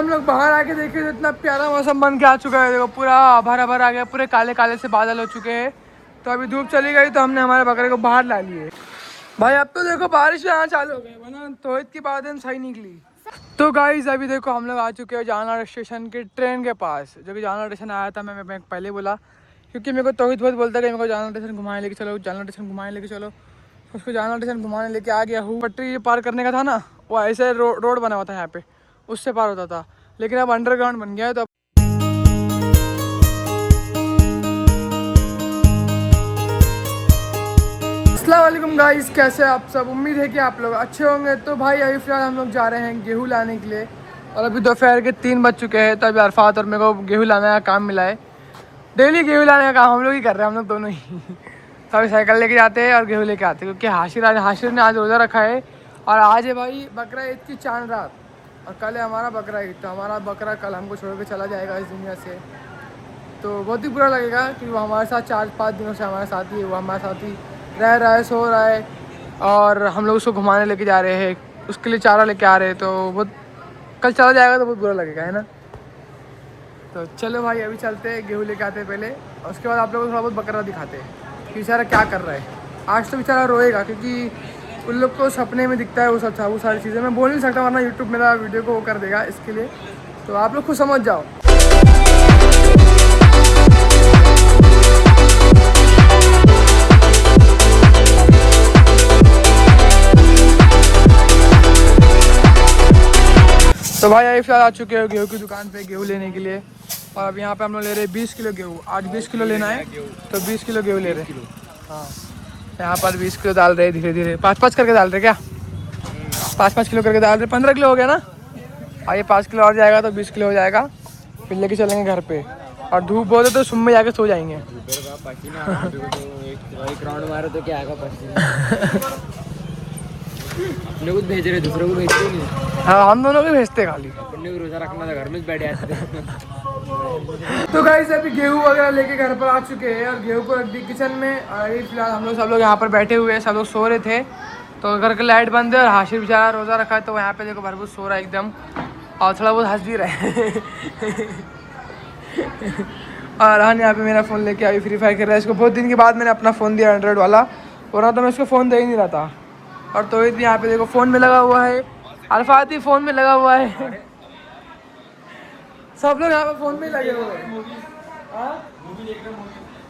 हम लोग बाहर आके देखे तो इतना प्यारा मौसम बन के आ चुका है। देखो पूरा भरा भरा आ गया, पूरे काले काले से बादल हो चुके हैं। तो अभी धूप चली गई तो हमने हमारे बकरे को बाहर ला लिए भाई। अब तो देखो बारिश में आना चालू हो गई, वरना तो इसकी बात सही निकली। तो गाइस अभी देखो हम लोग आ चुके हैं जाना स्टेशन के ट्रेन के पास। जो कि जाना स्टेशन आया था, मैं पहले बोला क्योंकि मेरे को तोहित बहुत बोलता है कि मेरे को जाना स्टेशन घुमाने लेके चलो, जाना स्टेशन घुमाने लेके चलो। उसको जाना स्टेशन घुमाने लेके आ गया हूँ। पटरी पार करने का था ना, वो ऐसे रोड बना हुआ था यहाँ पे, उससे पार होता था, लेकिन अब अंडरग्राउंड बन गया है। तो अस्सलाम वालेकुम गाइस, कैसे आप सब? उम्मीद है कि आप लोग अच्छे होंगे। तो भाई अभी फिलहाल हम लोग जा रहे हैं गेहूँ लाने के लिए, और अभी दोपहर के 3 बज चुके हैं। तो अभी अरफात और मेरे को गेहूँ लाने का काम मिला है। डेली गेहूँ लाने का काम हम लोग ही कर रहे हैं, हम लोग दोनों ही। तो अभी साइकिल लेके जाते हैं और गेहूँ लेके आते हैं, क्योंकि हाशिर ने आज रोज़ा रखा है। और आज है भाई बकरा ईद की चांद रात, और कल है हमारा बकरा ईद। तो हमारा बकरा कल हमको छोड़ के चला जाएगा इस दुनिया से। तो बहुत ही बुरा लगेगा कि वो हमारे साथ 4-5 दिनों से हमारे साथ ही है, वो हमारे साथ ही रह रहा है, सो रहा है, और हम लोग उसको घुमाने लेके जा रहे हैं, उसके लिए चारा लेके आ रहे हैं। तो बहुत कल चला जाएगा तो बहुत बुरा लगेगा, है ना। तो चलो भाई अभी चलते हैं, गेहूँ लेके आते हैं पहले, और उसके बाद आप लोगों को थोड़ा बहुत बकरा दिखाते हैं कि बेचारा क्या कर रहा है। आज तो बेचारा रोएगा, क्योंकि उन लोग को सपने में दिखता है वो सारी चीज़ें। मैं बोल नहीं सकता, वरना यूट्यूब मेरा वीडियो को वो कर देगा इसके लिए। तो आप लोग खुद समझ जाओ। तो भाई अभी फिलहाल आ चुके हो गेहूँ की दुकान पे गेहूँ लेने के लिए। और अब यहाँ पे हम लोग ले रहे हैं 20 किलो गेहूँ। आज 20 किलो लेना है, तो 20 किलो गेहूँ ले रहे हैं। हाँ, यहाँ पर 20 किलो डाल रहे हैं, धीरे धीरे 5-5 करके डाल रहे। क्या 5-5 किलो करके डाल रहे? 15 किलो हो गया ना। और ये 5 किलो और जाएगा तो 20 किलो हो जाएगा। फिर लेके चलेंगे घर पे, और धूप बहुत है तो सुबह में जाके सो जाएंगे। एक राउंड मारो तो क्या आएगा अपने को भेज रहे, दूसरों को भेजते नहीं। हाँ, हम दोनों को भेजते खाली। अपने को रोजा रखना था, घर में बैठ जाते। तो गाइस अभी गेहूँ वगैरह लेके घर पर आ चुके हैं, और गेहूँ को रख दी किचन में। और फिलहाल हम लोग सब लोग यहाँ पर बैठे हुए हैं, सब लोग सो रहे थे। तो घर की लाइट बंद है, और हाशिर बेचारा रोज़ा रखा है, तो यहाँ पे देखो भरपूर सो रहा है एकदम, और थोड़ा बहुत हंस भी रहा है। और हाँ, यहाँ पे मेरा फ़ोन लेके अभी फ्री फायर खेल रहा है। इसको बहुत दिन के बाद मैंने अपना फ़ोन दिया एंड्रॉइड वाला, वरना तो मैं इसको फ़ोन दे ही नहीं रहा था। और तो यहाँ पे देखो फ़ोन में लगा हुआ है, अल्फाती फ़ोन में लगा हुआ है। सब लोग यहाँ पे फ़ोन में लगे हुए हैं।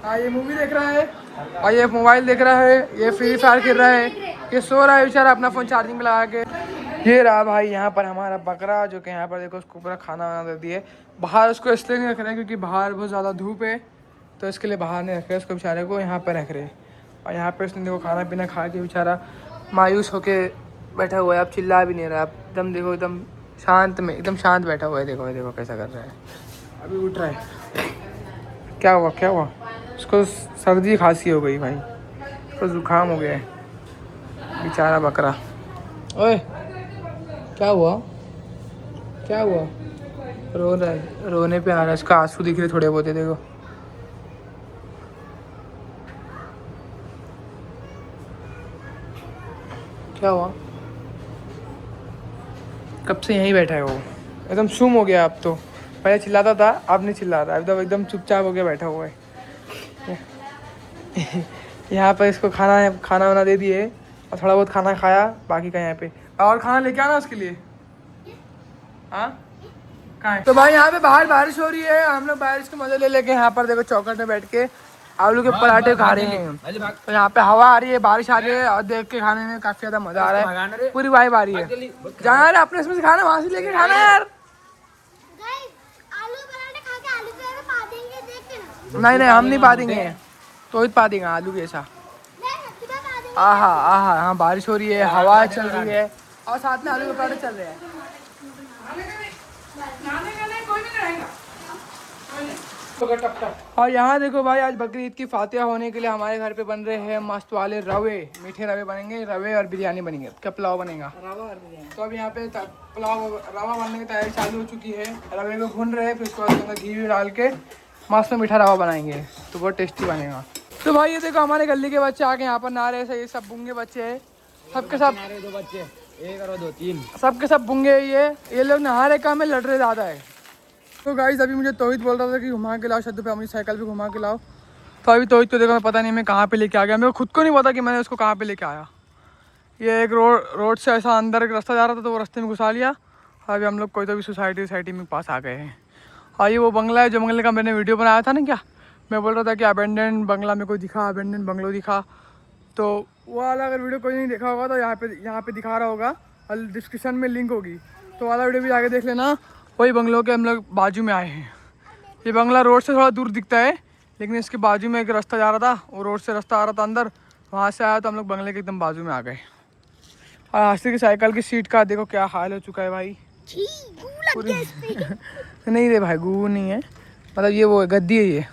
हाँ, ये मूवी देख रहा है, और ये मोबाइल देख रहा है, ये फ्री फायर खेल रहा है, ये सो रहा है बेचारा अपना फ़ोन चार्जिंग में लगा के। ये रहा भाई यहाँ पर हमारा बकरा, जो कि यहाँ पर देखो उसको पूरा खाना वाना दे दिए। बाहर उसको इसलिए नहीं रख रहे क्योंकि बाहर बहुत ज़्यादा धूप है, तो इसके लिए बाहर नहीं रख रहे उसको, बेचारे को यहाँ पर रख रहे। और यहाँ पर उसने देखो खाना पीना खा के बेचारा मायूस होके बैठा हुआ है। अब चिल्ला भी नहीं रहा, अब एकदम देखो एकदम शांत में, एकदम शांत बैठा हुआ है। देखो देखो कैसा कर रहा है, अभी उठ रहा है। क्या हुआ क्या हुआ? उसको सर्दी खांसी हो गई भाई, उसको जुकाम हो गया है बेचारा बकरा। ओए क्या हुआ क्या हुआ? रो रहा है, रोने पे आ रहा है, उसका आंसू दिख रहे थोड़े बहुत है, देखो। क्या हुआ? कब से यहीं बैठा है वो, एकदम सुम हो गया अब तो। पहले चिल्लाता था, अब नहीं चिल्ला रहा, अब एकदम चुपचाप हो गया बैठा हुआ है। यहाँ पर इसको खाना वाना दे दिए, और थोड़ा बहुत खाना खाया, बाकी का यहाँ पे और खाना लेके आना उसके लिए। हाँ कहाँ है? तो भाई यहाँ पे बाहर बारिश हो रही है, हम लोग बारिश के मजे ले लेके यहाँ पर देखो चौकट में बैठ के आलू के पराठे खा रहे हैं। तो यहाँ पे हवा आ रही है, बारिश आ रही है, और देख के खाने में काफी ज्यादा मजा आ रहा है। पूरी वाइब आ रही है। जाना यार अपने इसमें से खाना, वहां से लेके खाना यार। नहीं नहीं, हम नहीं पा देंगे, तो पा देंगे आलू जैसा। आहा आहा, हाँ बारिश हो रही है, हवा चल रही है, और साथ में आलू के पराठे चल रहे हैं। और यहाँ देखो भाई, आज बकरी ईद की फातिहा होने के लिए हमारे घर पे बन रहे हैं मस्त वाले रवे, मीठे रवे बनेंगे, रवे और बिरयानी बनेंगे। क्या पुलाव बनेगा, रवा और बिरयानी। तो अब यहाँ पे पुलाव रवा बनने की तैयारी चालू हो चुकी है। रवे को भून रहे हैं, फिर उसके बाद घी डाल के मस्त मीठा रवा बनाएंगे, तो बहुत टेस्टी बनेगा। तो भाई ये देखो हमारे गली के बच्चे आके यहाँ पर नहा रहे हैं, ये सब गूंगे बच्चे हैं, सबके सब 2 बच्चे एक और दो तीन सबके सब बुंगे ये लोग नहा रहे काम में लड़ रहे ज़्यादा है। तो गाइस अभी मुझे तोहिद बोल रहा था कि घुमा के लाओ शद्दू पे, अपनी साइकिल पे घुमा के लाओ। तो अभी तोहिद को देखो, मैं पता नहीं मैं कहाँ पे लेके आ गया, मेरे को खुद को नहीं पता कि मैंने उसको कहाँ पे लेके आया। ये एक रोड से ऐसा अंदर एक रास्ता जा रहा था तो वो रास्ते में घुसा लिया। अभी हम लोग कोई तो भी सोसाइटी में पास आ गए हैं। और ये वो बंगला है जो बंगले का मैंने वीडियो बनाया था ना, क्या मैं बोल रहा था कि अबेंडेंट बंगला मेरे को दिखा, अबेंडेंट बंगलो दिखा। तो वो वाला अगर वीडियो कोई नहीं देखा होगा तो यहाँ पे दिखा रहा होगा और डिस्क्रिप्शन में लिंक होगी, तो वाला वीडियो भी जाके देख लेना। वही बंगलों के हम लोग बाजू में आए हैं। ये बंगला रोड से थोड़ा दूर दिखता है, लेकिन इसके बाजू में एक रास्ता जा रहा था, वो रोड से रास्ता आ रहा था अंदर, वहाँ से आया तो हम लोग बंगले के एकदम बाजू में आ गए। और हाशिर की साइकिल की सीट का देखो क्या हाल हो चुका है भाई। नहीं रे भाई, गू नहीं है, मतलब ये वो गद्दी है,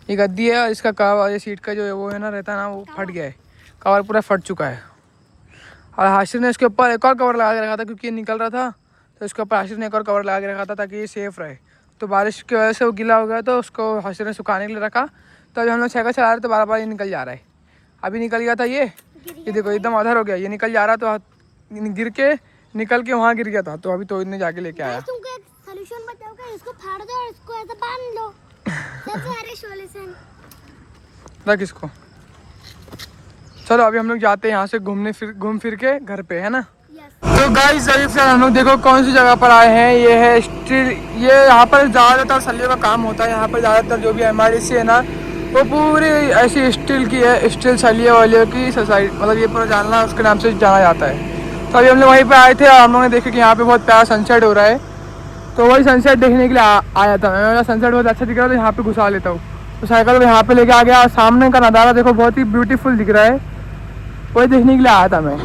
ये गद्दी है और इसका कवर, ये सीट का जो है वो है ना रहता है ना, वो फट गया है, कवर पूरा फट चुका है। और हाशिर ने इसके ऊपर एक और कवर लगा के रखा था क्योंकि ये निकल रहा था, तो इसके ऊपर हाशिर ने एक और कवर लगा के रखा था ताकि ये सेफ़ रहे। तो बारिश की वजह से वो गीला हो गया तो उसको हाशिर ने सुखाने के लिए रखा। तो अभी हम लोग साइकिल चला रहे तो बार बार ये निकल जा रहा है। अभी निकल गया था ये देखो एकदम अधर हो गया, ये निकल जा रहा तो गिर के निकल के वहाँ गिर गया था। तो अभी तो इतने जाके लेके आया। तुमको एक सॉल्यूशन बताऊंगा, इसको फाड़ दो और इसको ऐसे बांध लो, सबसे सारे सॉल्यूशन रख इसको। चलो अभी हम लोग जाते हैं यहाँ से घूम फिर के घर पे, है ना। तो गाइस अभी फिर हम लोग देखो कौन सी जगह पर आए हैं। ये है स्टील, ये यहाँ पर ज़्यादातर सलियों का काम होता है। यहाँ पर ज़्यादातर जो भी MRDC है ना, वो पूरी ऐसी स्टील की है, स्टील सलिया वालियों की सोसाइटी, मतलब ये पूरा जालना उसके नाम से जाना जाता है। तो अभी हम लोग वहीं पे आए थे और हम लोगों ने देखा कि यहाँ पे बहुत प्यारा सनसेट हो रहा है, तो वही सनसेट देखने के लिए आया था मैं। सनसेट बहुत अच्छा दिख रहा था, यहाँ पे घुसा लेता हूँ। तो साइकिल को यहाँ पे लेके आ गया और सामने का नज़ारा देखो बहुत ही ब्यूटीफुल दिख रहा है, वही देखने के लिए आया था मैं।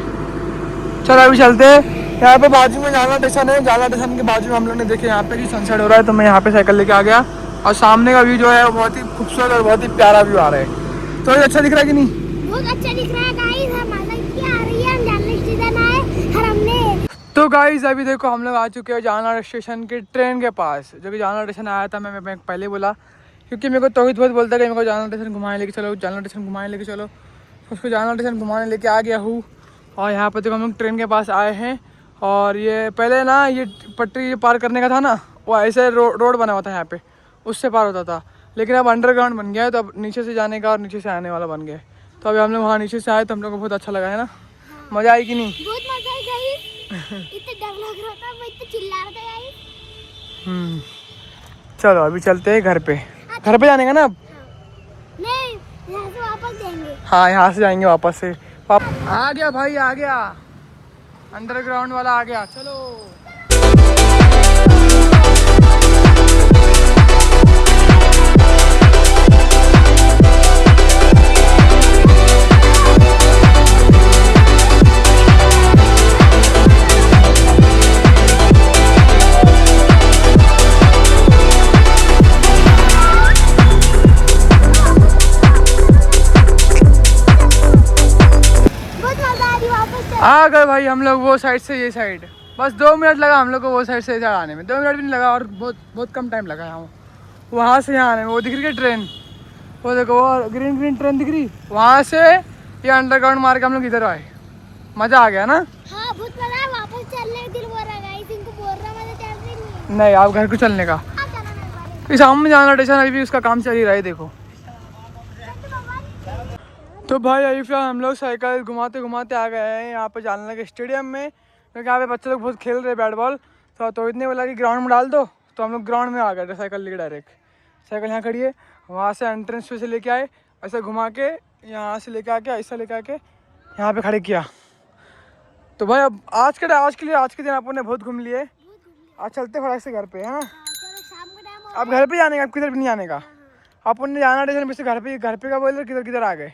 चलो अभी चलते हैं। यहाँ पे बाजू में जालना स्टेशन है, जालना स्टेशन के बाजू में हम लोग ने देखे यहाँ पे कि सनसेट हो रहा है, तो मैं यहाँ पे साइकिल लेके आ गया और सामने का व्यू जो है वो बहुत ही खूबसूरत और बहुत ही प्यारा व्यू आ रहा है। तो ये अच्छा दिख रहा है कि नहीं? बहुत अच्छा दिख रहा है गाइस। हम आ रही है, हम जालना स्टेशन आए और हमने तो गाइस अभी देखो हम लोग आ चुके हैं जालना स्टेशन के ट्रेन के पास, जो कि जालना स्टेशन आया था। मैं पहले बोला क्योंकि मेरे को तोहिद बहुत बोलता है कि मेरे को जालना स्टेशन घुमाने लेके चलो, जालना स्टेशन घुमाने लेके चलो। उसको जालना स्टेशन घुमाने लेके आ गया हूँ। और यहाँ पर देखो हम लोग ट्रेन के पास आए हैं। और ये पहले ना ये पटरी पार करने का था ना, वो ऐसे रोड बना हुआ था यहाँ पे, उससे पार होता था, लेकिन अब अंडरग्राउंड बन गया है, तो अब नीचे से जाने का और नीचे से आने वाला बन गया है। तो अभी हम लोग वहाँ नीचे से आए तो हम लोग को बहुत अच्छा लगा, है ना। मज़ा आई कि नहीं? बहुत मजा आई गाइस। इतना डर लग रहा था, मैं इतना चिल्ला रहा था गाइस। चलो अभी चलते हैं घर पे। घर पे जाने का ना अब? नहीं, यहाँ से वापस जाएंगे। हाँ यहाँ से जाएंगे वापस से। आ गया भाई, आ गया अंडरग्राउंड वाला, आ गया। चलो आ गए भाई हम लोग वो साइड से ये साइड। बस 2 मिनट लगा हम लोग को वो साइड से इधर आने में, 2 मिनट भी नहीं लगा और बहुत कम टाइम लगा यहाँ वहाँ से यहाँ आने में। वो दिख रही है ट्रेन, वो देखो वो ग्रीन ट्रेन दिख रही, वहाँ से ये अंडरग्राउंड मार के हम लोग इधर आए। मज़ा आ गया ना? हाँ बहुत मजा है, वापस चलने का दिल बोल रहा है गाइस। इनको बोल रहा मजा चल रही नहीं, आप घर को चलने का। इस सामने जाना स्टेशन अभी भी उसका काम चल ही रहा है, देखो। तो भाई अभी फिलहाल हम लोग साइकिल घुमाते घुमाते आ गए हैं यहाँ पे जालना के स्टेडियम में, क्योंकि यहाँ पे बच्चे लोग बहुत खेल रहे हैं बैट बॉल। तो इतने बोला कि ग्राउंड में डाल दो, तो हम लोग ग्राउंड में आ गए साइकिल लेके डायरेक्ट। साइकिल यहाँ खड़ी है, वहाँ से एंट्रेंस पे से लेके आए, ऐसे घुमा के यहाँ से लेके आके ऐसा लेके आके यहाँ पे खड़े किया। तो भाई अब आज के दिन अपन ने बहुत घूम लिए। आज चलते फटाक से घर पे, है ना। अब घर पे जाने का, अब किधर भी नहीं आने का। अपन ने जाना स्टेशन पे से घर पे का बोल रहे किधर आ गए।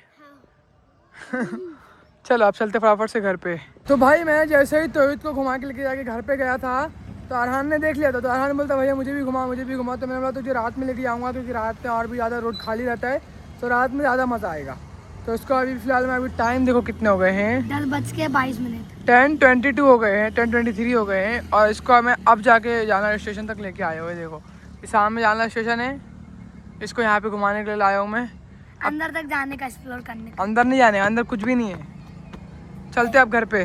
चलो अब चलते फटाफट से घर पे। तो भाई मैं जैसे ही तोहिद को घुमा के लेके जाके घर पे गया था, तो अरहान ने देख लिया था। तो अरहान बोलता भैया मुझे भी घुमा। तो मैंने बोला तुझे रात में लेके जाऊँगा, क्योंकि रात में और भी ज़्यादा रोड खाली रहता है, तो रात में ज़्यादा मज़ा आएगा। तो इसको अभी फिलहाल में अभी टाइम देखो कितने हो गए हैं, 10:22। 10:22 हो गए हैं, 10:23 हो गए हैं। और इसको हमें अब जाके जालना स्टेशन तक लेके आए हुए। देखो इस सामने जालना स्टेशन है, इसको यहाँ पे घुमाने के लिए लाया हूँ मैं। अंदर तक जाने का, एक्सप्लोर करने का। अंदर नहीं जाने, अंदर कुछ भी नहीं है। चलते अब घर पे।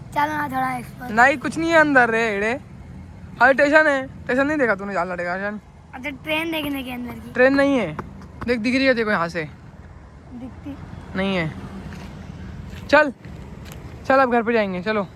चलो ना थोड़ा एक्सप्लोर। नहीं कुछ नहीं है अंदर रे एड़े, हर स्टेशन है। स्टेशन नहीं देखा तूने? जाल लड़ेगा स्टेशन। अच्छा ट्रेन देखने के अंदर की ट्रेन नहीं है, देख दिख रही है देखो यहाँ से, दिखती। नहीं है। चल चल अब घर पे जाएंगे, चलो।